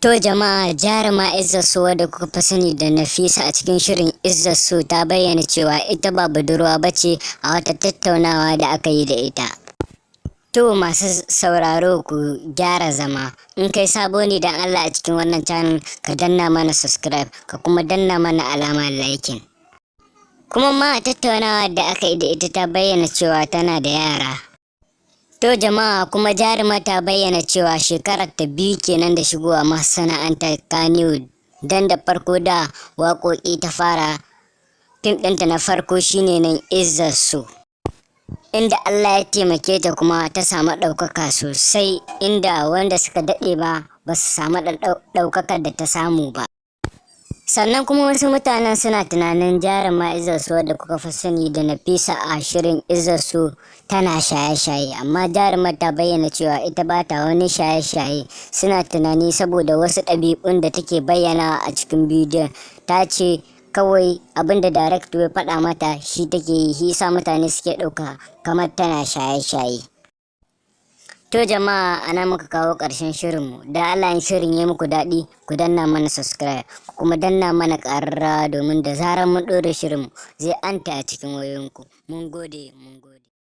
To jama'a, jaruma Izzar wadda kuka fi sani da Nafisa a cikin shirin Izzar ta bayyana cewa ita ba budurwa bace a wata tattaunawa da aka yi da ita. To masu sauraro ku gyara zama, in kai sabo ne dan Allah a cikin wannan channel ka danna mana subscribe ka kuma danna mana alamar liking. Kuma ma a tattaunawa da aka yi da ita ta bayyana cewa tana da yara. To jama'a, kuma jaruma ta bayyana cewa shekarar ta 2 kenan da shigowa masana'antar kannywood, dan da farko da waƙoƙi ta fara. Fim ɗinta na farko shine nan Izzar, inda Allah ya taimake ta kuma ta samu ɗaukaka sosai, inda wanda suka daɗe ba su samu ɗaukakar da ta samu ba. Sannan kuma wasu mutanen suna tunanin jaruma Izzar wadda kuka fi sani da Nafisa a shirin Izzar tana shaye-shaye, amma jarumar ta bayyana cewa ita ba ta wani shaye-shaye. Suna tunani saboda wasu ɗabi'un da take bayyana a cikin bidiyon. Ta ce kawai abinda director ya faɗa mata shi take yi, shi sa mutane suke ɗauka kamar tana shaye-shaye. To jama'a, ana muka kawo ƙarshen shirinmu. Da Allah, in shirin ya muku daɗi ku danna mana subscribe kuma danna mana ƙararrawa domin da zarar mun ɗora shirinmu zai anta a cikin wayoyinku. Mun gode.